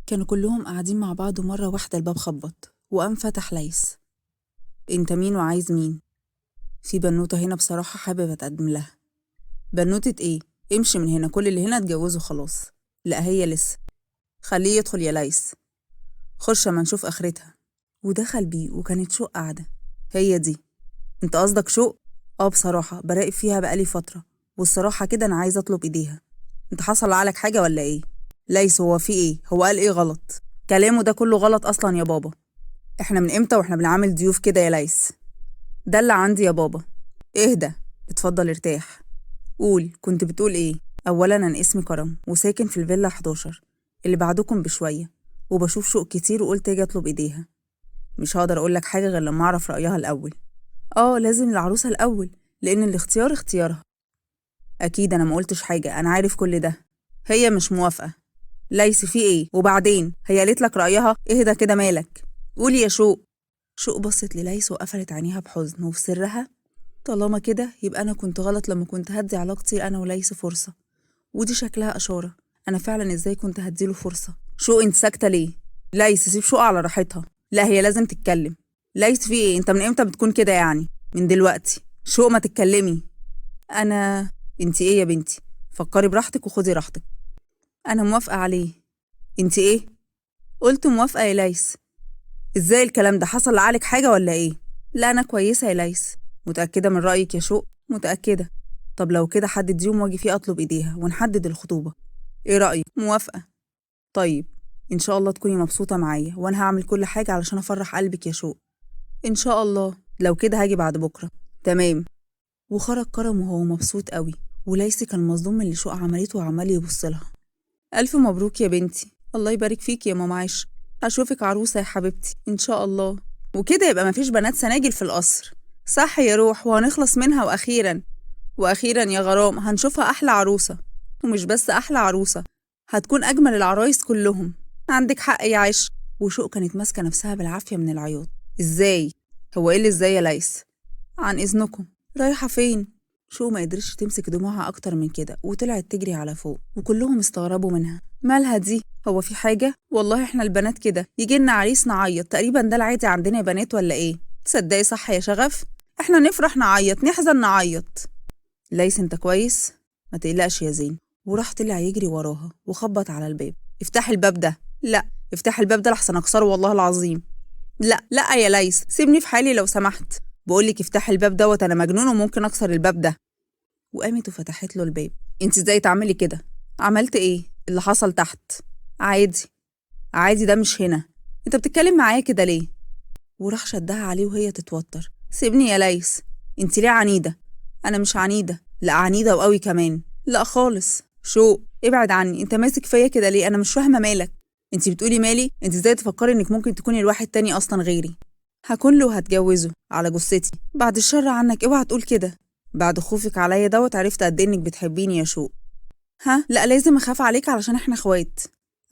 كانوا كلهم قاعدين مع بعض ومرة واحدة الباب خبط وقام فتح ليس. انت مين وعايز مين؟ في بنوتة هنا بصراحة حابب اتقدم لها. بنوتة ايه؟ امشي من هنا، كل اللي هنا اتجوزوا خلاص. لا هي لسه. خليه يدخل يا ليس. خش اما نشوف اخرتها. ودخل بيه وكانت شوق قاعدة. هي دي. انت قصدك شوق؟ اه بصراحة براقب فيها بقالي فترة، والصراحة كده انا عايزة اطلب ايديها. انت حصل عليك حاجة ولا ايه؟ ليس هو في ايه؟ هو قال ايه غلط؟ كلامه ده كله غلط اصلا يا بابا. احنا من امتى واحنا بنعامل ضيوف كده يا ليس؟ ده اللي عندي يا بابا. اهدى. اتفضل ارتاح. قول، كنت بتقول ايه؟ اولا انا اسمي كرم وساكن في الفيلا 11 اللي بعدكم بشوية، وبشوف شوق كتير وقلت اجي اطلب ايديها. مش هقدر اقولك حاجة غير لما اعرف رأيها الاول. اه لازم العروسة الاول، لان الاختيار اختيارها. اكيد انا ما قلتش حاجة، انا عارف كل ده. هي مش موافقة. ليس في ايه؟ وبعدين هي قالت لك رأيها؟ اهدى كده مالك. قولي يا شوق. شوق بصت لليس وقفلت عينيها بحزن وفي سرها، طالما كده يبقى أنا كنت غلط لما كنت هدي علاقتي أنا وليس فرصة، ودي شكلها إشارة. أنا فعلا إزاي كنت هديله فرصة؟ شوق أنت ساكتة ليه؟ ليس سيب شوق على راحتها. لا هي لازم تتكلم. ليس في إيه؟ أنت من إمتى بتكون كده يعني؟ من دلوقتي. شوق ما تتكلمي. أنا. أنت إيه يا بنتي؟ فكري براحتك وخدي راحتك. أنا موافقة عليه. أنت إيه؟ قلت موافقة يا ليس. ازاي الكلام ده؟ حصل لعلك حاجة ولا ايه؟ لا انا كويسة يا ليس. متأكدة من رأيك يا شوق؟ متأكدة. طب لو كده حدد يوم واجي فيه اطلب ايديها ونحدد الخطوبة. ايه رأيك؟ موافقة. طيب، ان شاء الله تكوني مبسوطة معايا وانا هعمل كل حاجة علشان افرح قلبك يا شوق. ان شاء الله. لو كده هاجي بعد بكرة. تمام. وخرج كرم وهو مبسوط قوي، وليس كان مصدوم من اللي شوق عملته وعمال يبص لها. الف مبروك يا بنتي. الله يبارك فيك يا ماما عايشة. هشوفك عروسة يا حبيبتي إن شاء الله. وكده يبقى مفيش بنات سناجل في القصر. صح يا روح، وهنخلص منها وأخيرا يا غرام هنشوفها أحلى عروسة. ومش بس أحلى عروسة، هتكون أجمل العرايس كلهم. عندك حق يا عيش. وشوق كانت ماسكة نفسها بالعافية من العياط. إزاي؟ هو إيه اللي إزاي يا ليس؟ عن إذنكم. رايحة فين؟ شو ما قدرتش تمسك دموعها أكتر من كده وطلعت تجري على فوق، وكلهم استغربوا منها. مالها دي؟ هو في حاجة؟ والله إحنا البنات كده يجيلنا عريس نعيط، تقريبا ده العادي عندنا يا بنات ولا إيه؟ تصدقي صح يا شغف؟ إحنا نفرح نعيط، نحزن نعيط. ليس أنت كويس؟ ما تقلقش يا زين. وراح طلع يجري وراها وخبط على الباب. افتحي الباب ده. لا افتحي الباب ده لحسن أكسره والله العظيم. لا لا يا ليس، سيبني في حالي لو سمحت. بقولك افتحي الباب دوت، أنا مجنون وممكن أكسر الباب ده. وقامت وفتحت له الباب. انت ازاي تعملي كده؟ عملت ايه؟ اللي حصل تحت. عادي. عادي ده مش هنا. انت بتتكلم معايا كده ليه؟ وراح شدها عليه وهي تتوتر. سيبني يا ليس. انت ليه عنيدة؟ انا مش عنيدة. لا عنيدة وقوي كمان. لا خالص. شو ابعد عني، انت ماسك فيا كده ليه؟ انا مش فاهمة مالك. انت بتقولي مالي؟ انت ازاي تفكري انك ممكن تكوني الواحد تاني اصلا غيري؟ هكون له وهتجوزه على جثتي. بعد الشر عنك، اوعى تقول كده. بعد خوفك عليا دوت عرفت قد انك بتحبيني يا شوق. ها؟ لا لازم اخاف عليك علشان احنا اخوات.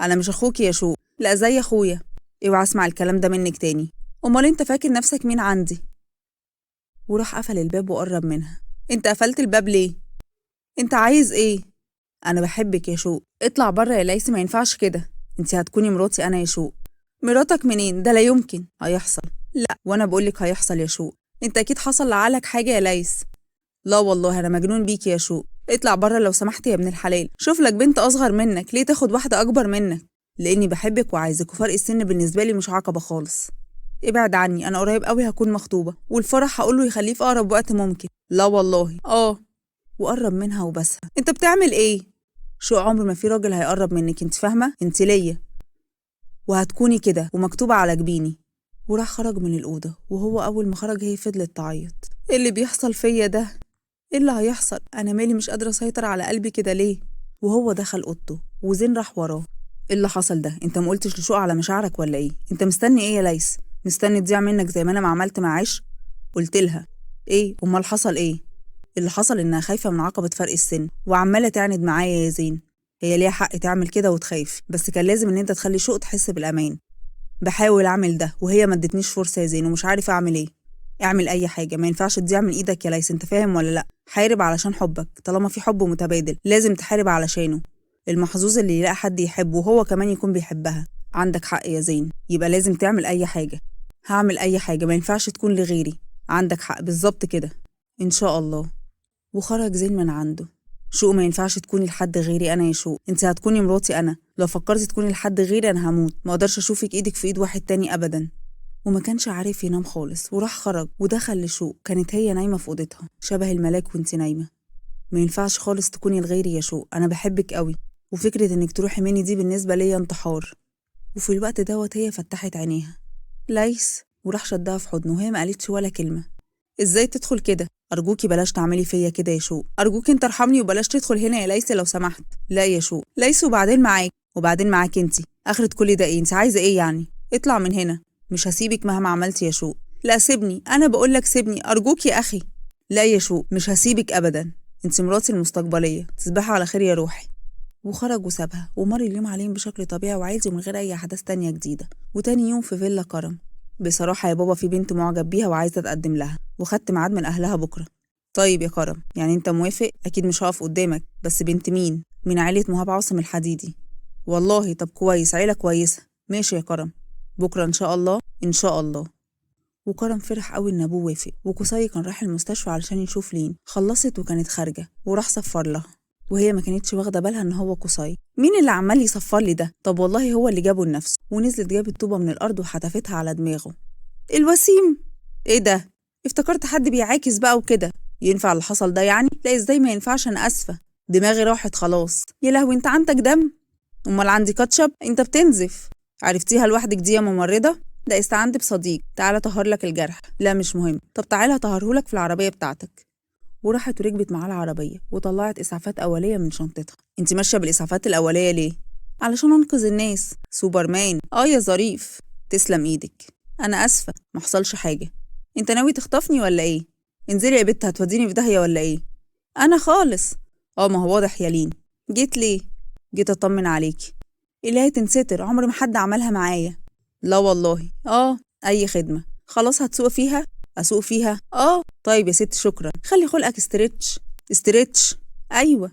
انا مش اخوك يا شوق. لا زي اخويا. اوعى اسمع الكلام ده منك تاني. امال انت فاكر نفسك مين عندي؟ وراح قفل الباب وقرب منها. انت قفلت الباب ليه؟ انت عايز ايه؟ انا بحبك يا شوق. اطلع بره يا ليس، ما ينفعش كده. انت هتكوني مراتي انا يا شوق. مراتك منين؟ ده لا يمكن هيحصل. لا وانا بقولك هيحصل يا شوق. انت اكيد حصل لعقلك حاجه يا ليس. لا والله انا مجنون بيك يا شوق. اطلع بره لو سمحت يا ابن الحلال. شوف لك بنت اصغر منك، ليه تاخد واحده اكبر منك؟ لاني بحبك وعايزك، وفرق السن بالنسبه لي مش عقبه خالص. ابعد عني، انا قريب قوي هكون مخطوبه، والفرح هقوله يخليه في اقرب وقت ممكن. لا والله. وقرب منها وبسها. انت بتعمل ايه؟ شو عمر ما في راجل هيقرب منك، انت فاهمه؟ انت ليا وهتكوني كده ومكتوبه على جبيني. وراح خرج من الاوضه، وهو اول ما خرج هي فضلت تعيط. ايه اللي بيحصل فيا ده؟ ايه اللي هيحصل؟ انا مالي مش قادره اسيطر على قلبي كده ليه؟ وهو دخل اوضته وزين راح وراه. ايه اللي حصل ده؟ انت ما قلتش لشوق على مشاعرك ولا ايه؟ انت مستني ايه يا ليس؟ مستني تضيع منك زي ما انا ما عملت مع عيش؟ قلت لها ايه؟ امال حصل ايه؟ اللي حصل انها خايفه من عقبه فرق السن وعماله تعند معايا يا زين. هي ليها حق تعمل كده وتخاف، بس كان لازم ان انت تخلي شوق تحس بالامان. بحاول اعمل ده وهي ما ادتنيش فرصه يا زين، ومش عارف اعمل ايه. اعمل اي حاجه، ما ينفعش تضيع من ايدك يا ليس، انت فاهم ولا لا؟ حارب علشان حبك، طالما في حب متبادل لازم تحارب علشانه. المحظوظ اللي يلاقي حد يحبه وهو كمان يكون بيحبها. عندك حق يا زين، يبقى لازم تعمل أي حاجة. هعمل أي حاجة، ما ينفعش تكون لغيري. عندك حق بالظبط كده. إن شاء الله. وخرج زين من عنده. شوق ما ينفعش تكوني لحد غيري أنا يا شوق، أنت هتكوني مراتي أنا، لو فكرتي تكوني لحد غيري أنا هموت، ما أقدرش أشوفك إيدك في إيد واحد تاني أبدا. وما كانش عارف ينام خالص، وراح خرج ودخل لشوق. كانت هي نايمة في أوضتها شبه الملاك وانت نايمة. ما ينفعش خالص تكوني لغيري يا شوق، أنا بحبك قوي، وفكرة إنك تروحي مني دي بالنسبة ليا انتحار. وفي الوقت دوت هي فتحت عينيها. ليس. وراح شدها في حضنه وهي ما قالتش ولا كلمة. ازاي تدخل كده؟ أرجوكي بلاش تعملي فيا كده يا شوق، أرجوكي انت ارحمني وبلاش تدخل هنا يا ليس لو سمحت. لا يا شوق. ليس وبعدين معاك. وبعدين معاك انت، آخرة كل ده ايه؟ انت عايزة ايه يعني؟ اطلع من هنا. مش هسيبك مهما عملتي يا شوق. لا سيبني، أنا بقولك سيبني أرجوك يا أخي. لا يا شوق، مش هسيبك أبدا، انت مراتي المستقبلية، تصبحي على خير يا روحي. وخرج وسابها ومر اليوم عليهم بشكل طبيعي وعادي ومن غير أي أحداث تانية جديدة. وتاني يوم في فيلا كرم. بصراحة يا بابا في بنت معجب بيها وعايزة أتقدم لها، وخدت ميعاد من أهلها بكرة. طيب يا كرم، يعني أنت موافق؟ أكيد مش هقف قدامك، بس بنت مين؟ من عيلة مهاب عاصم الحديدي. والله طب كويس، عيلة كويسة. ماشي يا كرم، بكرة إن شاء الله. إن شاء الله. وكرم فرح قوي إن أبوه وافق. وقصي كان رايح المستشفى علشان يشوف لين، خلصت وكانت خارجة وراح صفر لها، وهي ما كانتش واخده بالها ان هو قصي. مين اللي عمال يصفر لي ده؟ طب والله هو اللي جابه لنفسه. ونزلت جابت طوبه من الارض وحتفتها على دماغه. الوسيم. ايه ده؟ افتكرت حد بيعاكس بقى وكده. ينفع اللي حصل ده يعني؟ لا ازاي ما ينفعش، انا اسفه، دماغي راحت خلاص. يا لهوي انت عندك دم؟ امال عندي كاتشب، انت بتنزف. عرفتيها لوحدك دي يا ممرضه؟ ده استعند بصديق، تعالى طهر لك الجرح. لا مش مهم، طب تعالى هطهرهولك في العربيه بتاعتك. وراحت وركبت معاه العربية وطلعت إسعافات أولية من شنطتها. انت ماشية بالإسعافات الأولية ليه؟ علشان أنقذ الناس. سوبرمان. يا ظريف. تسلم إيدك. أنا أسفة، محصلش حاجة. انت ناوي تخطفني ولا إيه؟ انزلي يا بت، هتوديني في داهية ولا إيه؟ أنا خالص. ما هو واضح يا لين. جيت ليه؟ جيت أطمن عليكي. إلهي تنستر، عمر ما حد عملها معايا. لا والله. أي خدمة. خلاص هتسوق فيها؟ أسوق فيها؟ طيب يا ست شكرا، خلي خلقك استرتش. استرتش. أيوة.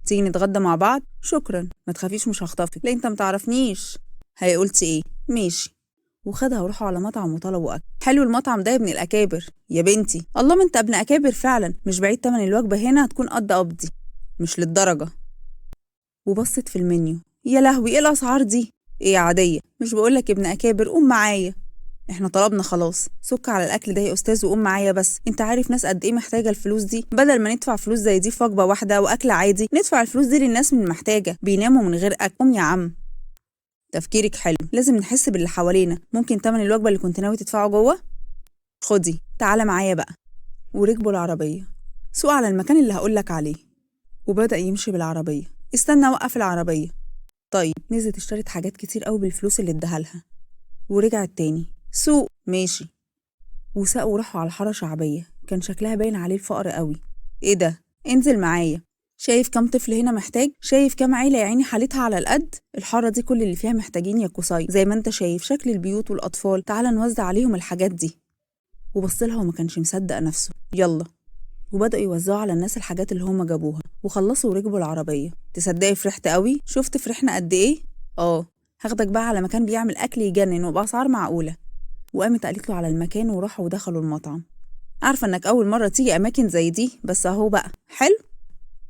تيجي نتغدى مع بعض؟ شكرا، ما تخافيش مش هخطفك. لا انت متعرفنيش. هي قلتي ايه؟ ماشي. وخدها وراحوا على مطعم وطلبوا أكل. حلو المطعم ده يا ابن الأكابر. يا بنتي الله، ما انت ابن أكابر فعلا، مش بعيد تمن الوجبة هنا هتكون قبضي. مش للدرجة. وبصت في المنيو. يا لهوي ايه الأسعار دي؟ ايه عادية، مش بقولك ابن أكابر، قوم معايا. احنا طلبنا خلاص، سك على الاكل ده يا استاذ وقوم معايا. بس انت عارف ناس قد ايه محتاجه الفلوس دي؟ بدل ما ندفع فلوس زي دي في وجبه واحده واكل عادي، ندفع الفلوس دي للناس من محتاجه بيناموا من غير اكل. قوم يا عم. تفكيرك حلو، لازم نحس باللي حوالينا. ممكن تمن الوجبه اللي كنت ناوي تدفعه جوه. خدي تعالى معايا بقى. وركبوا العربيه. سوق على المكان اللي هقولك عليه. وبدأ يمشي بالعربيه. استنى وقف العربيه. طيب نزلت اشترت حاجات كتير قوي بالفلوس اللي اداها لها. ورجعت تاني. سوق. ماشي. وساقوا وراحوا على حارة شعبية كان شكلها باين عليه الفقر قوي. ايه ده؟ انزل معايا. شايف كم طفل هنا محتاج؟ شايف كم عيلة يا عيني حالتها على القد؟ الحارة دي كل اللي فيها محتاجين يا قصي، زي ما انت شايف شكل البيوت والأطفال، تعالى نوزع عليهم الحاجات دي. وبصلها وما كانش مصدق نفسه. يلا. وبدأوا يوزعوا على الناس الحاجات اللي هما جابوها وخلصوا وركبوا العربية. تصدقي فرحت قوي؟ شفت فرحنا قد ايه؟ هاخدك بقى على مكان بيعمل أكل يجنن وبأسعار معقولة. وقامت قالت له على المكان وراحوا ودخلوا المطعم. عارفة انك أول مرة تيجي أماكن زي دي، بس أهو بقى حلو.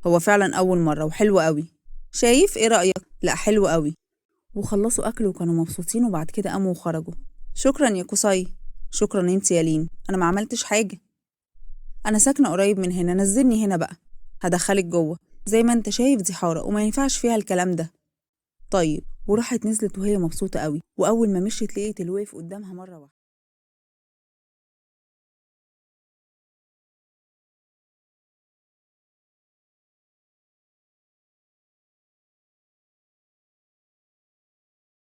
هو فعلا أول مرة وحلو قوي. شايف ايه رأيك؟ لا حلو قوي. وخلصوا أكل وكانوا مبسوطين وبعد كده قاموا وخرجوا. شكرا يا قصي. شكرا انت يا لين، أنا ما عملتش حاجة. أنا ساكنة قريب من هنا، نزلني هنا بقى. هدخلك جوه. زي ما انت شايف دي حارة وما ينفعش فيها الكلام ده. طيب. وراحت نزلت وهي مبسوطة قوي، وأول ما مشيت لقيت الوقف قدامها مرة واحدة.